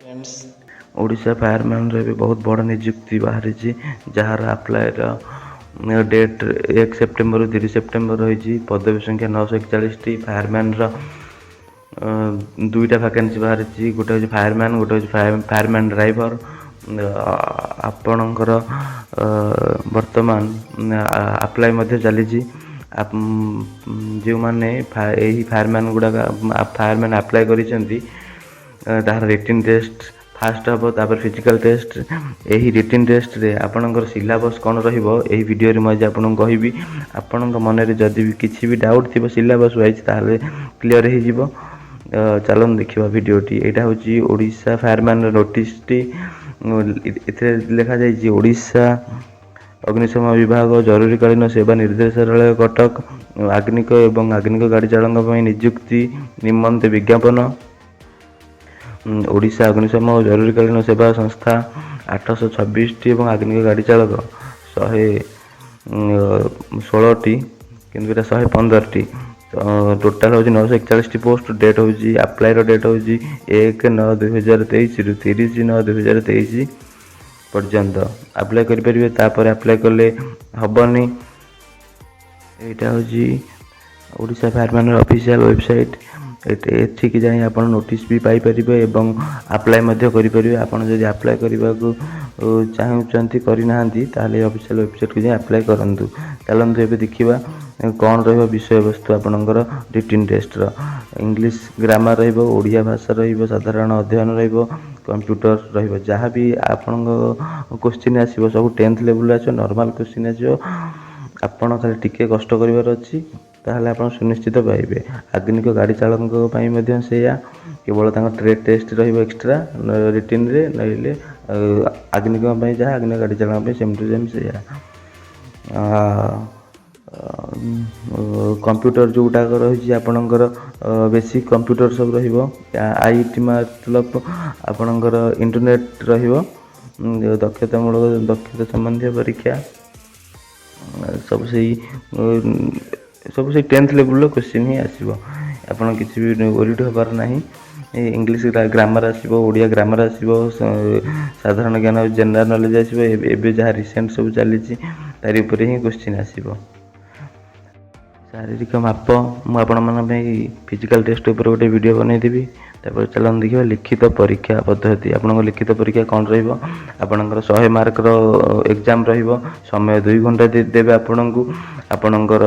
Friends Odisha fireman रे भी बहुत बड़ नियुक्ति बाहरी जार आप्लायर डेट 1 सेप्टेम्बर 30 सेप्टेम्बर रही पदवी संख्या 941 फायरमैन दुईटा वैकेंसी बाहरी गोटे हूँ फायरमैन गोटे हूँ फायरमैन ड्राइवर आपणकर वर्तमान आप्लाय चली जो मैंने फायरमैन गुड़ाक फायरमैन आप्लाय करिसेंती तार रिटिन टेस्ट फास्ट हम तापर फिजिकल टेस्ट यही रिटिन टेस्ट रे आपणकर सिलेबस कौन रहिबो एही वीडियो रे मैं आपन कहबी आपण मन में जदि भी किसी भी डाउट थी सिलेबस वाइज ताले क्लीयर हो जिवो। चलन देखा भिडटी यहाँ हूँ ओडिशा फायरमैन नोटिस टी लिखा जाइए ओडिशा अग्निशम विभाग जरूरीकालीन सेवा निर्देशालय कटक आग्निक एवं आग्निक गाड़ी चालक नियुक्ति निमंते विज्ञापन ओडिशा अग्निशम और जरूरीकालीन सेवा संस्था 826 टी और आग्निक गाड़ी चालक 116 टी किंतु 115 टी टोटाल हूँ 941 पोस्ट डेट हूँ आप्लायर डेट हूँ 1/9/2023 रु 30/9/2023 पर्यंत आप्लाय करेंगे तापर आप्लाय कले हेनी यहाँ हूँ ओडिशा फायरमैन ऑफिशियल वेबसाइट एठिक जाए आप नोटिस भी पाइपर एवं आप्लाय करेंगे आपड़ जब आप्लाय करने को चाहते करना ताले ऑफिशियल वेबसाइट को जाए आप्लाय करूँ। चलते एवं देखा कौन विषय वस्तु आपणकर रिटिन टेस्ट इंग्लिश ग्रामर रोडिया भाषा साधारण अध्ययन कंप्यूटर जहाँ भी आपण क्वेश्चन आसो सब 10th लेवल आसो नॉर्मल क्वेश्चन आसो आपण खाली टिके कष्ट करार अच्छी ताहले आपण सुनिश्चित पाइबे। आग्निक गाड़ी चालक से केवल ट्रेड टेस्ट एक्स्ट्रा रिटिन रे नइले आग्निक जहाँ आग्निक गाड़ी चालक सेम टू सेम से कंप्यूटर जोटाक रही आपणकर बेसिक कंप्यूटर सब आईटी मतलब आपणकर इंटरनेट दक्षतामूलक दक्षता संबंधी परीक्षा सब से 10th लेवल क्वेश्चन ही आसो आप किसी भी ओरिड हबार ना इंग्लिश ग्रामर आसो ओडिया ग्रामर आसो साधारण ज्ञान जनरल नॉलेज आसो एवं जहाँ रिसेंट सब चली तारी ऊपर ही क्वेश्चन आसो। शारीरिक माप मुझे फिजिकल टेस्ट उपर गोटे वीडियो बनईदेवी तापर चलन देखिए लिखित परीक्षा पद्धति आप लिखित परीक्षा कौन रपर 100 मार्क एग्जाम समय 2 घंटा देवे आपणकर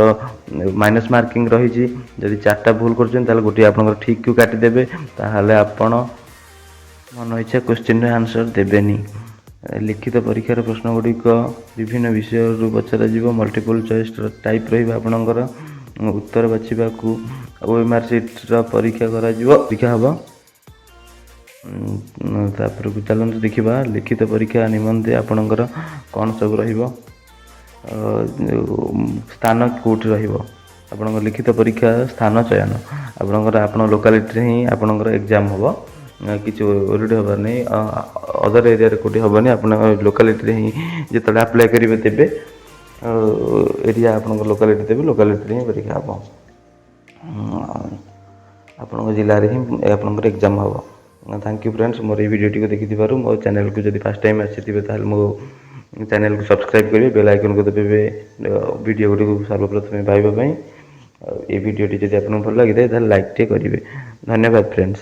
माइनस मार्किंग रही जदि 4टा भूल कर गोटे आप ठीक क्यों काटिदेवे ताहले आपण मन इच्छा क्वेश्चन आंसर देवेनी। लिखित परीक्षार प्रश्न गुड़िक विभिन्न विषय पचर मल्टीपल चॉइस टाइप रहा उत्तर बाछा ओएमआर सीट्र परीक्षा परीक्षा हम तापर चलते देखा लिखित परीक्षा निमंते आपणकर कौन सब स्थान कौट आप लिखित परीक्षा स्थान चयन आपणकर आप लोकालिटी ही आपणकर एग्जाम हम किसी ओरिड हबार नहीं अदर एरिया कौटी हेनी आप लोकालिटी ही जो आप्लाय करेंगे तेरे एरिया आप लोकालिटी देवे लोकालिटी ही परीक्षा हम जिले ही आप एग्जाम हम। Thank you friends more video को देखी मो चैनल को जब फर्स्ट टाइम आसी मो चैनल को सब्सक्राइब करेंगे बेल आइकन को दबाइए वीडियो गुड़ी सर्वप्रथम पाइबापी ये वीडियो जब आपको भल लगी था लाइक टे करेंगे। धन्यवाद फ्रेंड्स।